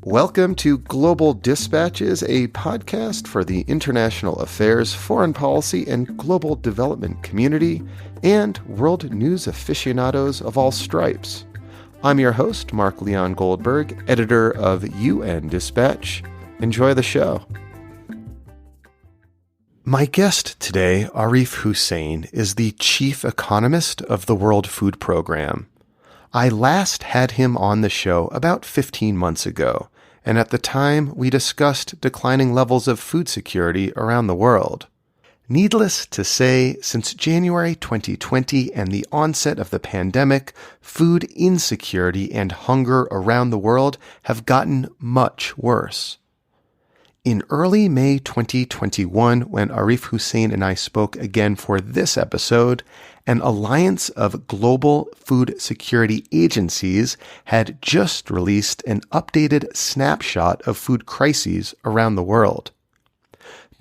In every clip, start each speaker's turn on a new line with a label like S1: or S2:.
S1: Welcome to Global Dispatches, a podcast for the international affairs, foreign policy, and global development community, and world news aficionados of all stripes. I'm your host, Mark Leon Goldberg, editor of UN Dispatch. Enjoy the show. My guest today, Arif Husain, is the chief economist of the World Food Program. I last had him on the show about 15 months ago, and at the time we discussed declining levels of food security around the world. Needless to say, since January 2020 and the onset of the pandemic, food insecurity and hunger around the world have gotten much worse. In early May 2021, when Arif Husain and I spoke again for this episode, an alliance of global food security agencies had just released an updated snapshot of food crises around the world.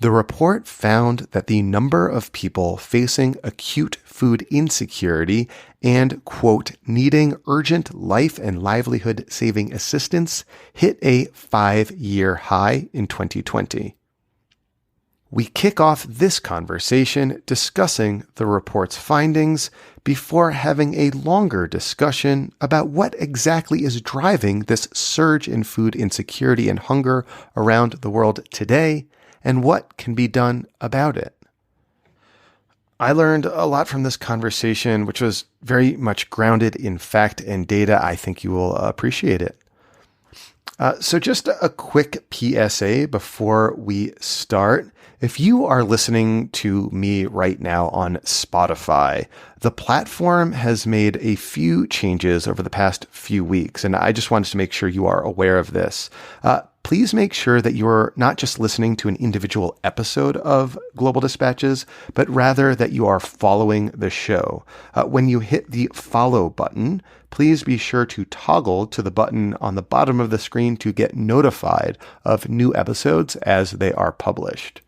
S1: The report found that the number of people facing acute food insecurity and, quote, needing urgent life and livelihood saving assistance hit a 5-year high in 2020. We kick off this conversation discussing the report's findings before having a longer discussion about what exactly is driving this surge in food insecurity and hunger around the world today, and what can be done about it. I learned a lot from this conversation, which was very much grounded in fact and data. I think you will appreciate it. So just a quick PSA before we start. If you are listening to me right now on Spotify, the platform has made a few changes over the past few weeks, and I just wanted to make sure you are aware of this. Please make sure that you're not just listening to an individual episode of Global Dispatches, but rather that you are following the show. When you hit the follow button, please be sure to toggle to the button on the bottom of the screen to get notified of new episodes as they are published.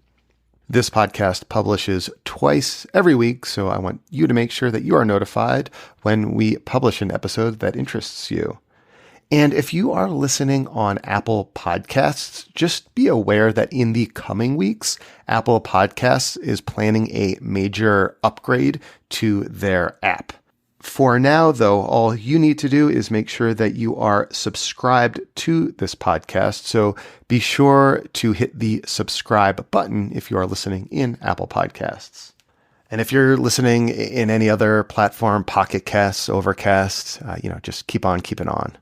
S1: This podcast publishes twice every week, so I want you to make sure that you are notified when we publish an episode that interests you. And if you are listening on Apple Podcasts, just be aware that in the coming weeks, Apple Podcasts is planning a major upgrade to their app. For now, though, all you need to do is make sure that you are subscribed to this podcast. So be sure to hit the subscribe button if you are listening in Apple Podcasts. And if you're listening in any other platform, Pocket Casts, Overcast, just keep on keeping on.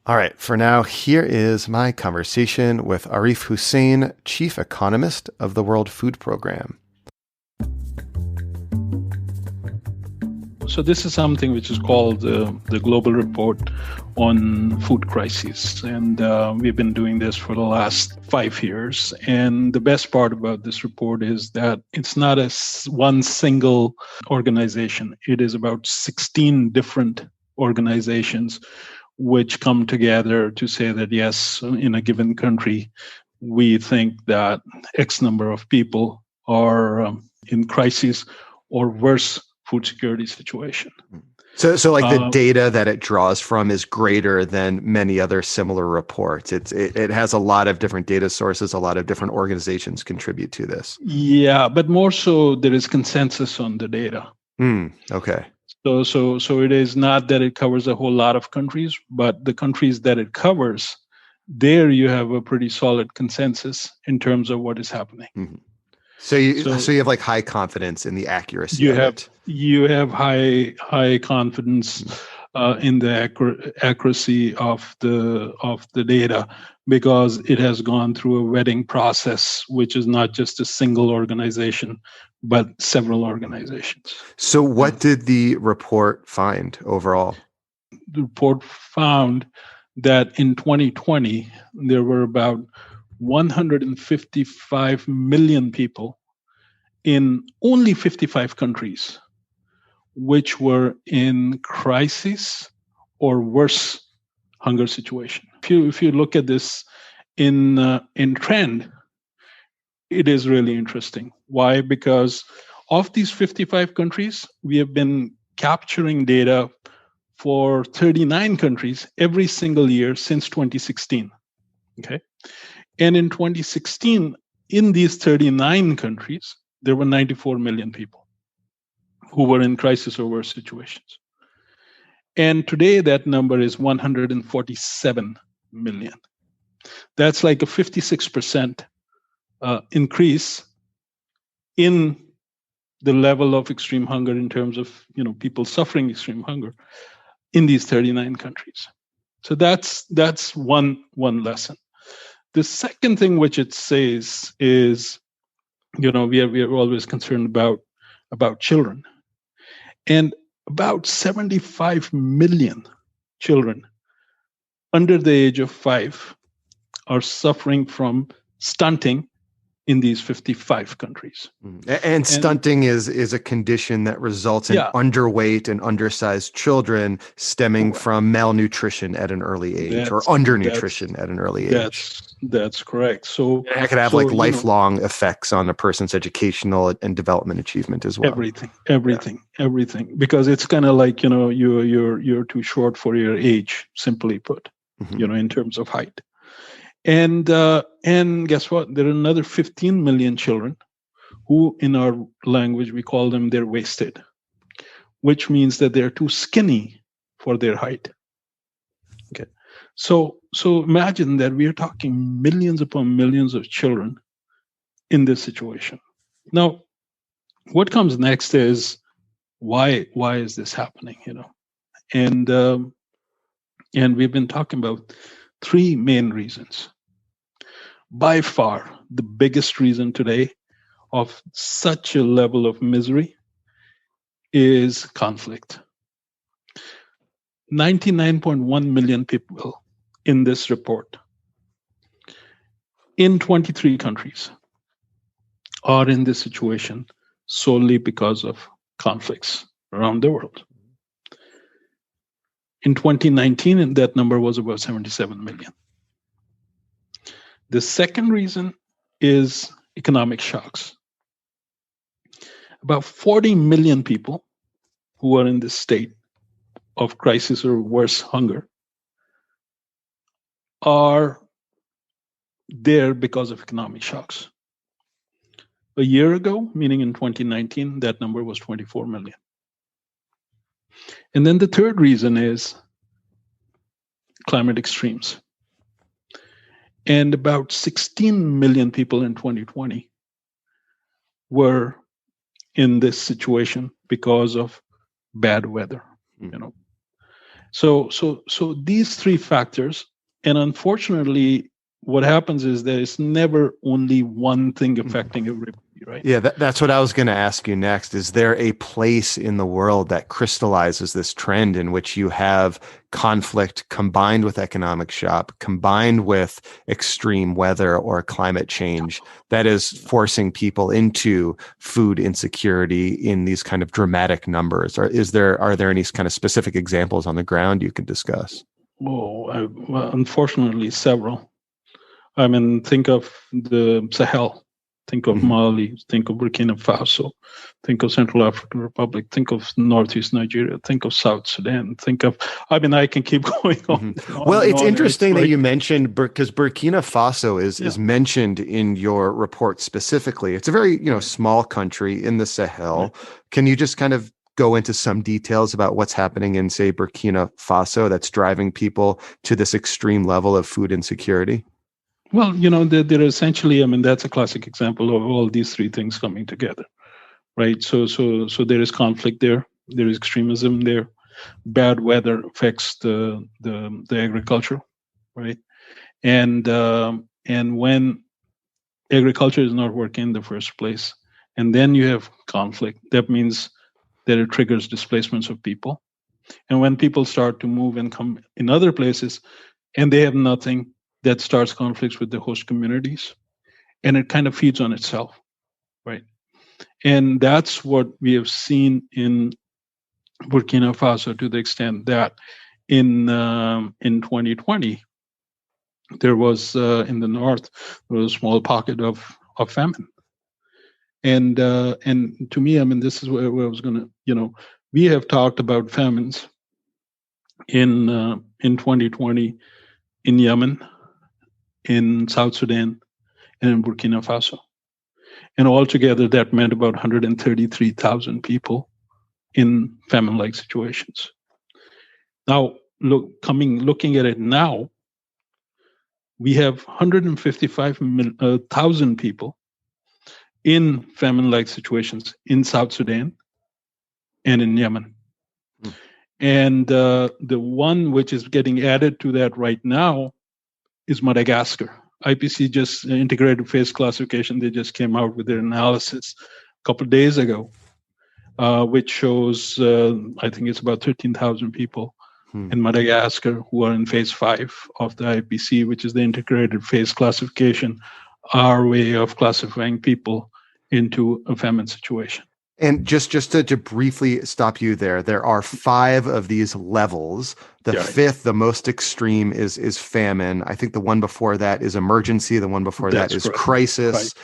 S1: All right, for now, here is my conversation with Arif Husain, chief economist of the World Food Program.
S2: So this is something which is called the Global Report on Food Crises. And we've been doing this for the last 5 years. And the best part about this report is that it's not one single organization. It is about 16 different organizations which come together to say that, yes, in a given country, we think that X number of people are in crisis or worse food security situation.
S1: So like the data that it draws from is greater than many other similar reports. It has a lot of different data sources, a lot of different organizations contribute to this.
S2: Yeah, but more so there is consensus on the data.
S1: Okay.
S2: So it is not that it covers a whole lot of countries, but the countries that it covers, there you have a pretty solid consensus in terms of what is happening.
S1: Mm-hmm. So you have like high confidence in the accuracy.
S2: You have high confidence in the accuracy of the data because it has gone through a vetting process, which is not just a single organization, but several organizations.
S1: So what did the report find overall?
S2: The report found that in 2020, there were about 155 million people in only 55 countries, which were in crisis or worse hunger situation. If you look at this in trend, it is really interesting. Why? Because of these 55 countries, we have been capturing data for 39 countries every single year since 2016. Okay. And in 2016, in these 39 countries, there were 94 million people who were in crisis or worse situations. And today, that number is 147 million. That's like a 56% increase in the level of extreme hunger in terms of people suffering extreme hunger in these 39 countries. So that's one lesson. The second thing which it says is, we are always concerned about children, and about 75 million children under the age of 5 are suffering from stunting in these 55 countries.
S1: And stunting is a condition that results in underweight and undersized children stemming from malnutrition at an early age, or undernutrition at an early age.
S2: That's correct. So
S1: it could have lifelong effects on a person's educational and development achievement as well.
S2: Everything. Because it's kind of like, you're too short for your age, simply put, in terms of height. And guess what? There are another 15 million children who, in our language, we call them they're wasted, which means that they're too skinny for their height. Okay, so imagine that we are talking millions upon millions of children in this situation. Now, what comes next is why is this happening? And we've been talking about 3 main reasons. By far, the biggest reason today of such a level of misery is conflict. 99.1 million people in this report in 23 countries are in this situation solely because of conflicts around the world. In 2019, that number was about 77 million. The second reason is economic shocks. About 40 million people who are in this state of crisis or worse hunger are there because of economic shocks. A year ago, meaning in 2019, that number was 24 million. And then the third reason is climate extremes. And about 16 million people in 2020 were in this situation because of bad weather. So these 3 factors, and unfortunately, what happens is there is never only one thing affecting everybody, right?
S1: Yeah, that's what I was going to ask you next. Is there a place in the world that crystallizes this trend in which you have conflict combined with economic shock, combined with extreme weather or climate change that is forcing people into food insecurity in these kind of dramatic numbers? Or are there any kind of specific examples on the ground you can discuss?
S2: Well, unfortunately, several. I mean, think of the Sahel, think of Mali, think of Burkina Faso, think of Central African Republic, think of Northeast Nigeria, think of South Sudan, I can keep going on.
S1: Well, it's interesting that you mentioned, because Burkina Faso is mentioned in your report specifically. It's a very, small country in the Sahel. Right. Can you just kind of go into some details about what's happening in, say, Burkina Faso that's driving people to this extreme level of food insecurity?
S2: Well, they're essentially, that's a classic example of all these 3 things coming together, right? So there is conflict there. There is extremism there. Bad weather affects the agriculture, right? And when agriculture is not working in the first place, and then you have conflict, that means that it triggers displacements of people. And when people start to move and come in other places, and they have nothing, that starts conflicts with the host communities, and it kind of feeds on itself, right? And that's what we have seen in Burkina Faso, to the extent that in 2020, there was in the north, there was a small pocket of famine. And to me, this is where I was going to, we have talked about famines in 2020 in Yemen, in South Sudan, and in Burkina Faso. And altogether, that meant about 133,000 people in famine-like situations. Now, looking at it now, we have 155,000 people in famine-like situations in South Sudan and in Yemen. Mm. And the one which is getting added to that right now is Madagascar. IPC just integrated phase classification. They just came out with their analysis a couple of days ago, which shows, I think it's about 13,000 people in Madagascar who are in phase 5 of the IPC, which is the integrated phase classification, our way of classifying people into a famine situation.
S1: And just to briefly stop you there are 5 of these levels. The fifth, the most extreme, is famine. I think the one before that is emergency. The one before that is crisis.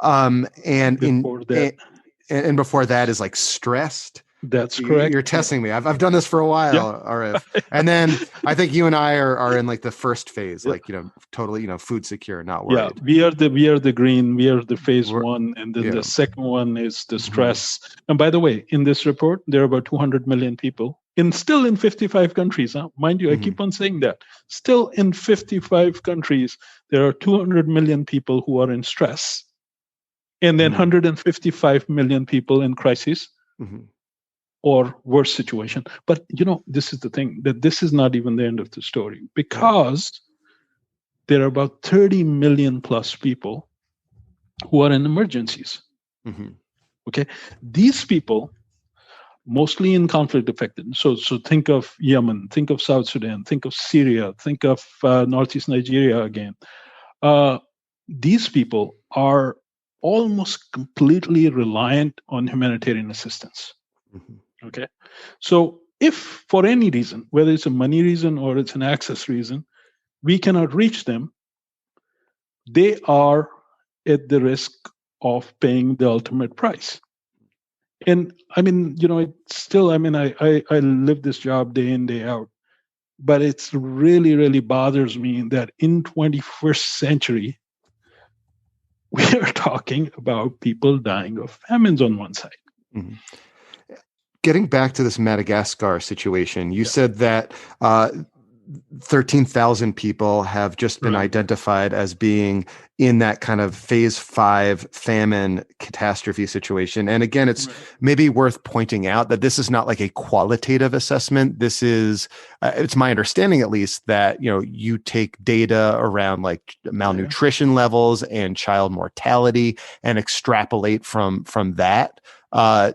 S1: And before that is like stressed.
S2: That's correct.
S1: You're testing me. I've done this for a while, Arif. And then I think you and I are in like the first phase, like, totally, food secure, not worried.
S2: Yeah, we are the green. We are the phase 1, and then the second one is the stress. And by the way, in this report, there are about 200 million people still in 55 countries. Mind you, I keep on saying that. Still in 55 countries, there are 200 million people who are in stress, and then 155 million people in crisis. Or worse situation. But, this is the thing, that this is not even the end of the story, because there are about 30 million plus people who are in emergencies. Okay. These people, mostly in conflict affected. So think of Yemen, think of South Sudan, think of Syria, think of Northeast Nigeria again. These people are almost completely reliant on humanitarian assistance. Okay. So if for any reason, whether it's a money reason or it's an access reason, we cannot reach them, they are at the risk of paying the ultimate price. And I mean, it's still, I live this job day in, day out, but it's really, really bothers me that in 21st century, we are talking about people dying of famines on one side.
S1: Getting back to this Madagascar situation, you said that 13,000 people have just been identified as being in that kind of phase 5 famine catastrophe situation. And again, it's maybe worth pointing out that this is not like a qualitative assessment. This is, it's my understanding at least, that, you take data around like malnutrition levels and child mortality and extrapolate from that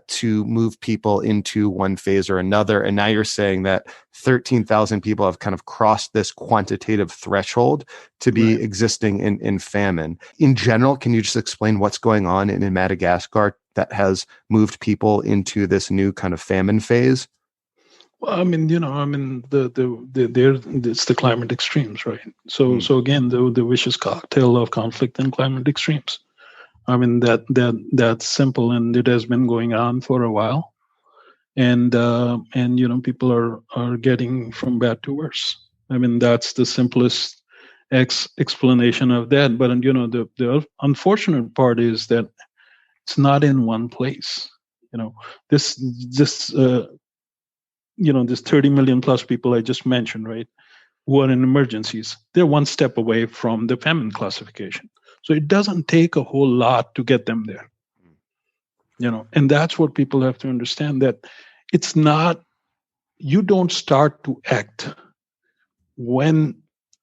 S1: to move people into one phase or another. And now you're saying that 13,000 people have kind of crossed this quantitative threshold to be existing in famine. In general, can you just explain what's going on in Madagascar that has moved people into this new kind of famine phase?
S2: Well, it's the climate extremes, right? So again, the vicious cocktail of conflict and climate extremes. That's simple, and it has been going on for a while, and people are getting from bad to worse. That's the simplest explanation of that. But the unfortunate part is that it's not in one place. This 30 million plus people I just mentioned, right, who are in emergencies, they're one step away from the famine classification. So it doesn't take a whole lot to get them there, and that's what people have to understand, that it's not, you don't start to act when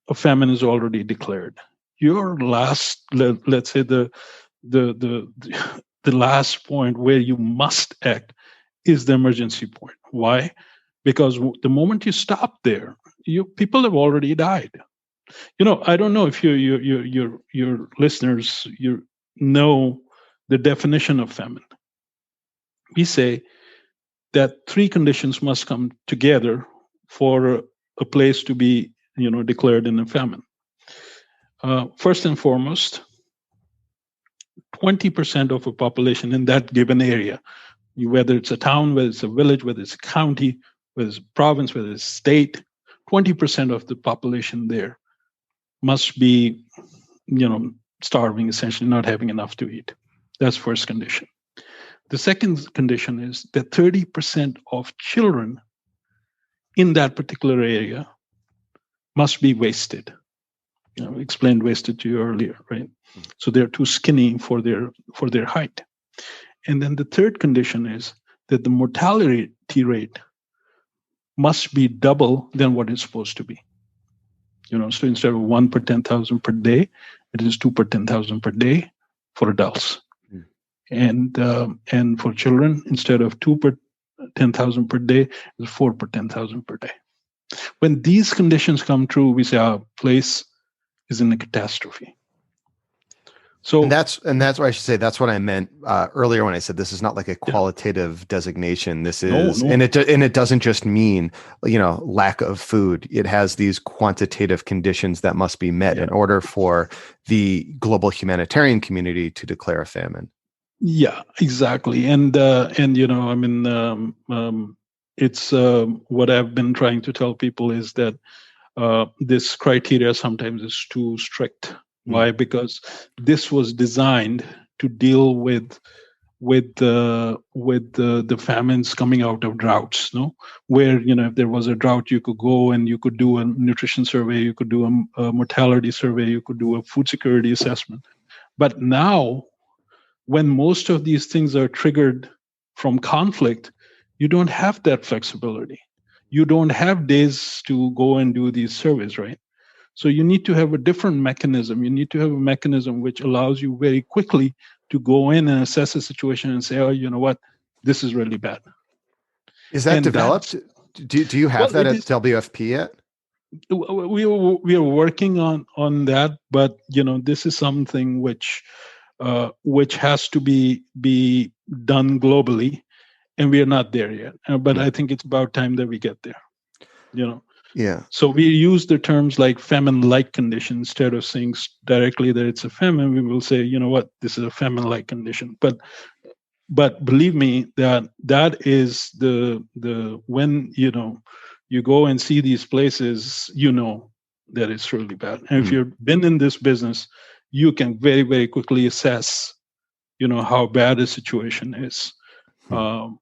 S2: a famine is already declared. Your last, let's say the last point where you must act is the emergency point. Why? Because the moment you stop there, people have already died. I don't know if your listeners know the definition of famine. We say that 3 conditions must come together for a place to be, declared in a famine. First and foremost, 20% of a population in that given area, whether it's a town, whether it's a village, whether it's a county, whether it's a province, whether it's a state, 20% of the population there must be, starving, essentially not having enough to eat. That's first condition. The second condition is that 30% of children in that particular area must be wasted. I explained wasted to you earlier, right? So they're too skinny for their height. And then the third condition is that the mortality rate must be double than what it's supposed to be. So instead of 1 per 10,000 per day, it is 2 per 10,000 per day for adults. And for children, instead of 2 per 10,000 per day, it's 4 per 10,000 per day. When these conditions come true, we say our place is in a catastrophe. So
S1: and that's what I should say. That's what I meant earlier when I said this is not like a qualitative designation. This is, and it doesn't just mean lack of food. It has these quantitative conditions that must be met in order for the global humanitarian community to declare a famine.
S2: Yeah, exactly. And it's what I've been trying to tell people is that this criteria sometimes is too strict. Why? Because this was designed to deal with the famines coming out of droughts, where if there was a drought, you could go and you could do a nutrition survey, you could do a mortality survey, you could do a food security assessment. But now, when most of these things are triggered from conflict, you don't have that flexibility. You don't have days to go and do these surveys, right? So you need to have a different mechanism. You need to have a mechanism which allows you very quickly to go in and assess a situation and say, oh, you know what, this is really bad.
S1: Is that developed? Do you have that at WFP yet?
S2: We are working on that, but this is something which has to be done globally, and we are not there yet. But I think it's about time that we get there.
S1: Yeah.
S2: So we use the terms like famine-like condition instead of saying directly that it's a famine. We will say, this is a famine-like condition. But believe me, that is the when you go and see these places, that it's really bad. And if you've been in this business, you can very, very quickly assess, how bad the situation is. So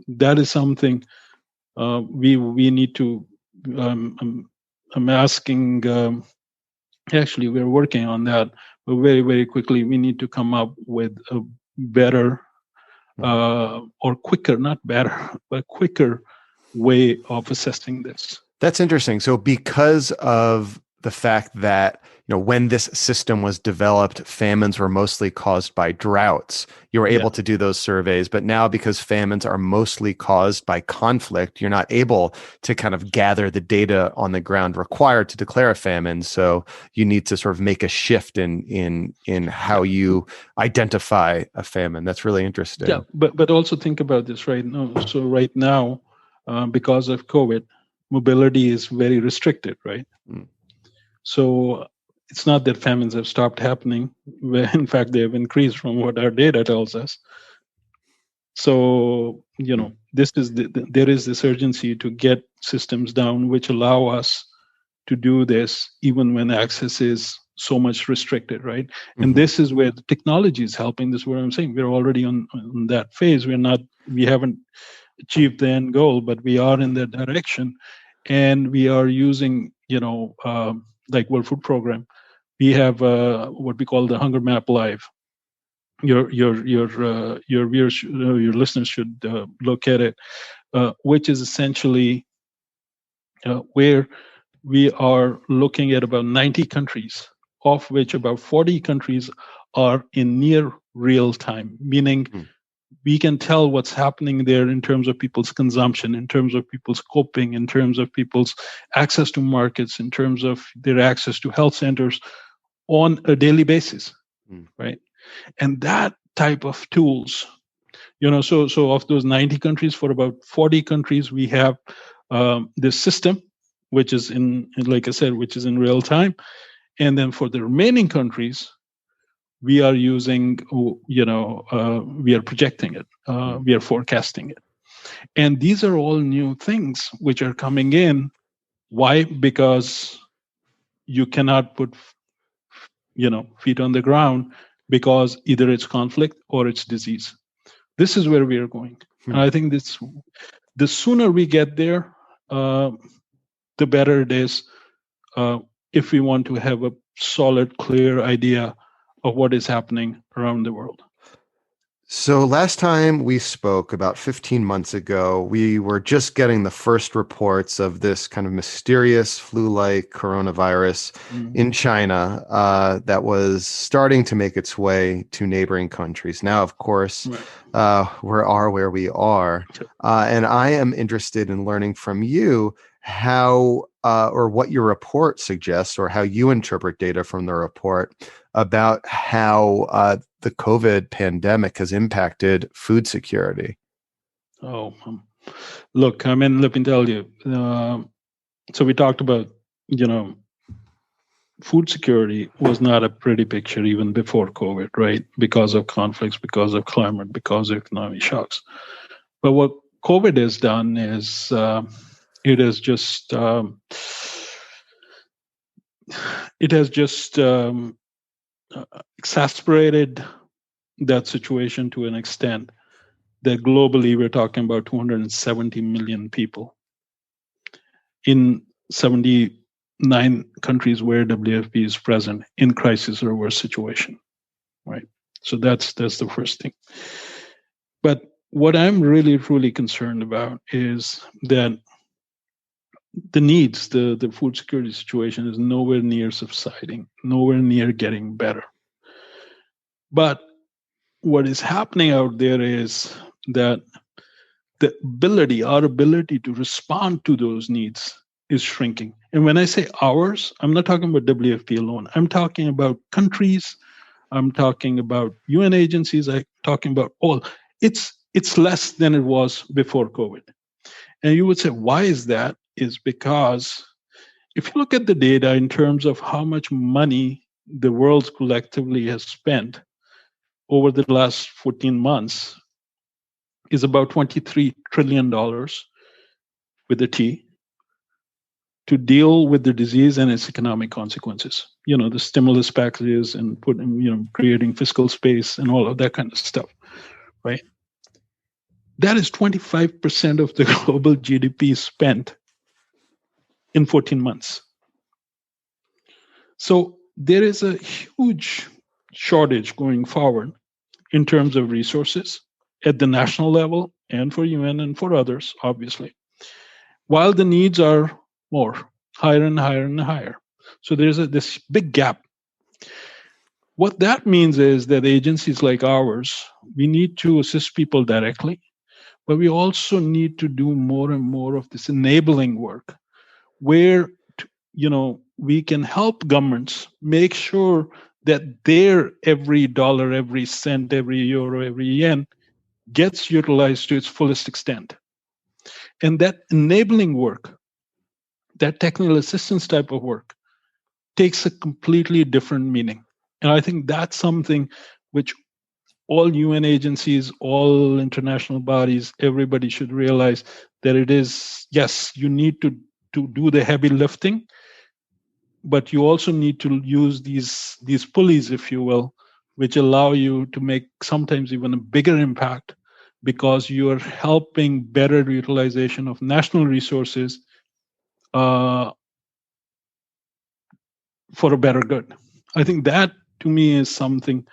S2: that is something we need to. I'm asking. Actually, we're working on that, but very, very quickly we need to come up with a better or quicker, not better, but quicker way of assessing this.
S1: That's interesting. So because of the fact that, when this system was developed, famines were mostly caused by droughts, you were able to do those surveys. But now, because famines are mostly caused by conflict, you're not able to kind of gather the data on the ground required to declare a famine. So you need to sort of make a shift in how you identify a famine. That's really interesting.
S2: Yeah, but also think about this right now. So right now, because of COVID, mobility is very restricted, right? So it's not that famines have stopped happening. In fact, they have increased from what our data tells us. So, this is there is this urgency to get systems down which allow us to do this even when access is so much restricted, right? And this is where the technology is helping. This is what I'm saying. We're already on that phase. We haven't achieved the end goal, but we are in that direction. And we are using, like World Food Program, we have what we call the Hunger Map Live. Your viewers, your listeners should look at it, which is essentially where we are looking at about 90 countries, of which about 40 countries are in near real time, meaning we can tell what's happening there in terms of people's consumption, in terms of people's coping, in terms of people's access to markets, in terms of their access to health centers on a daily basis, right? And that type of tools, so of those 90 countries, for about 40 countries, we have this system, which is like I said, which is in real time. And then for the remaining countries, we are using, we are projecting it, we are forecasting it. And these are all new things which are coming in. Why? Because you cannot put, feet on the ground because either it's conflict or it's disease. This is where we are going. And I think the sooner we get there, the better it is, if we want to have a solid, clear idea of what is happening around the world.
S1: So last time we spoke about 15 months ago, we were just getting the first reports of this kind of mysterious flu-like coronavirus in China that was starting to make its way to neighboring countries. Now, of course, we are where we are. And I am interested in learning from you how or what your report suggests, or how you interpret data from the report about how the COVID pandemic has impacted food security.
S2: Look, let me tell you. So we talked about, food security was not a pretty picture even before COVID, right? Because of conflicts, because of climate, because of economic shocks. But what COVID has done is it has just exacerbated that situation to an extent that globally we're talking about 270 million people in 79 countries where WFP is present in crisis or worse situation, right? So that's the first thing. But what I'm really, truly concerned about is that the needs, the food security situation is nowhere near subsiding, nowhere near getting better. But what is happening out there is that our ability to respond to those needs is shrinking. And when I say ours, I'm not talking about WFP alone. I'm talking about countries. I'm talking about UN agencies. I'm talking about all. It's less than it was before COVID. And you would say, why is that? Is because if you look at the data in terms of how much money the world collectively has spent over the last 14 months, is about $23 trillion with a T to deal with the disease and its economic consequences. The stimulus packages and creating fiscal space and all of that kind of stuff, right? That is 25% of the global GDP spent in 14 months. So there is a huge shortage going forward in terms of resources at the national level and for UN and for others, obviously, while the needs are more, higher and higher and higher. So there's this big gap. What that means is that agencies like ours, we need to assist people directly, but we also need to do more and more of this enabling work where, we can help governments make sure that their every dollar, every cent, every euro, every yen gets utilized to its fullest extent. And that enabling work, that technical assistance type of work, takes a completely different meaning. And I think that's something which all UN agencies, all international bodies, everybody should realize that it is, yes, you need to do the heavy lifting, but you also need to use these pulleys, if you will, which allow you to make sometimes even a bigger impact because you are helping better utilization of national resources for a better good. I think that, to me, is something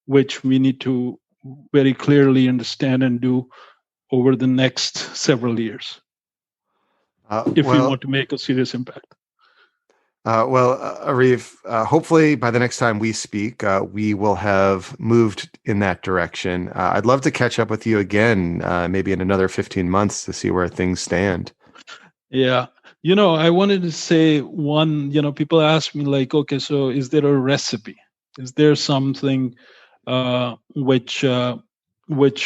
S2: which we need to very clearly understand and do over the next several years if we want to make a serious impact.
S1: Arif, hopefully by the next time we speak, we will have moved in that direction. I'd love to catch up with you again, maybe in another 15 months to see where things stand.
S2: Yeah. I wanted to say one, people ask me like, okay, so is there a recipe? Is there something which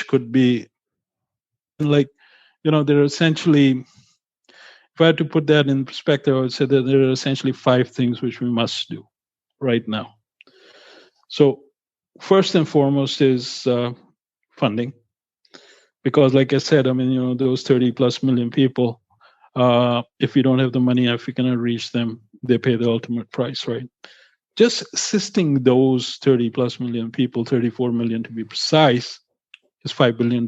S2: could be like, there are essentially, if I had to put that in perspective, I would say that there are essentially 5 things which we must do right now. So first and foremost is funding. Because like I said, those 30 plus million people, If we don't have the money, if we cannot reach them, they pay the ultimate price, right? Just assisting those 30 plus million people, 34 million to be precise, is $5 billion,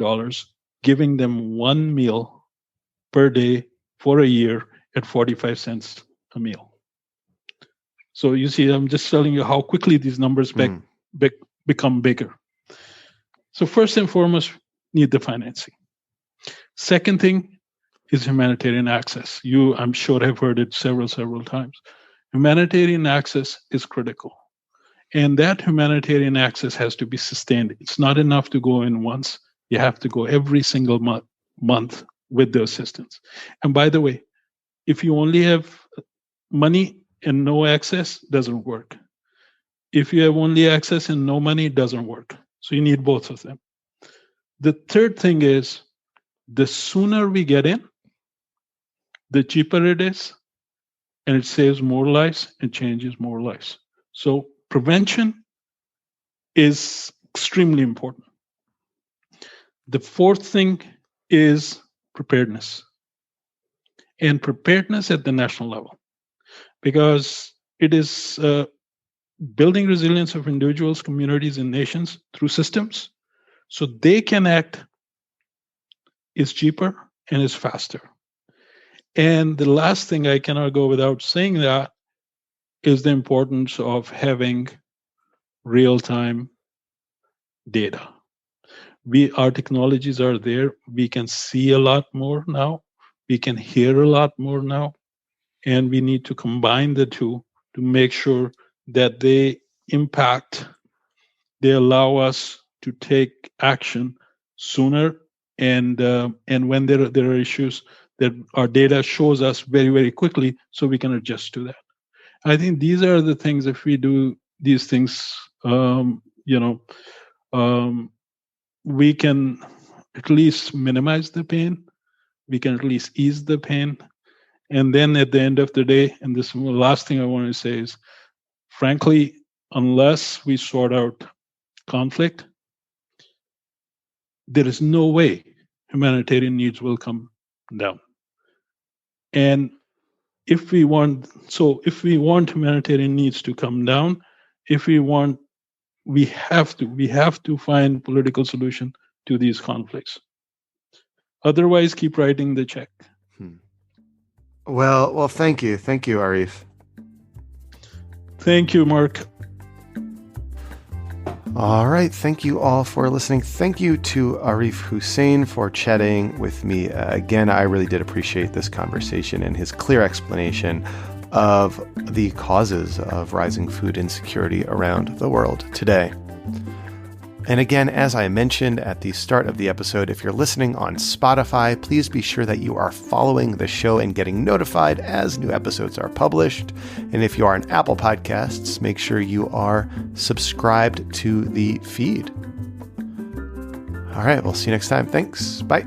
S2: giving them one meal per day for a year at 45 cents a meal. So you see, I'm just telling you how quickly these numbers become bigger. So first and foremost, need the financing. Second thing is humanitarian access. You, I'm sure, have heard it several times. Humanitarian access is critical. And that humanitarian access has to be sustained. It's not enough to go in once. You have to go every single month with the assistance. And by the way, if you only have money and no access, doesn't work. If you have only access and no money, it doesn't work. So you need both of them. The third thing is, the sooner we get in, the cheaper it is, and it saves more lives and changes more lives. So prevention is extremely important. The fourth thing is preparedness. And preparedness at the national level, because it is building resilience of individuals, communities, and nations through systems so they can act is cheaper and is faster. And the last thing I cannot go without saying that is the importance of having real-time data. Our technologies are there. We can see a lot more now. We can hear a lot more now. And we need to combine the two to make sure that they allow us to take action sooner. And when there are issues, that our data shows us very, very quickly so we can adjust to that. I think these are the things, if we do these things, we can at least minimize the pain. We can at least ease the pain. And then at the end of the day, and this is the last thing I want to say is, frankly, unless we sort out conflict, there is no way humanitarian needs will come down. And if we want humanitarian needs to come down, we have to find political solution to these conflicts. Otherwise, keep writing the check.
S1: Well, thank you, Arif.
S2: Thank you, Mark.
S1: All right. Thank you all for listening. Thank you to Arif Husain for chatting with me. Again, I really did appreciate this conversation and his clear explanation of the causes of rising food insecurity around the world today. And again, as I mentioned at the start of the episode, if you're listening on Spotify, please be sure that you are following the show and getting notified as new episodes are published. And if you are on Apple Podcasts, make sure you are subscribed to the feed. All right, we'll see you next time. Thanks. Bye.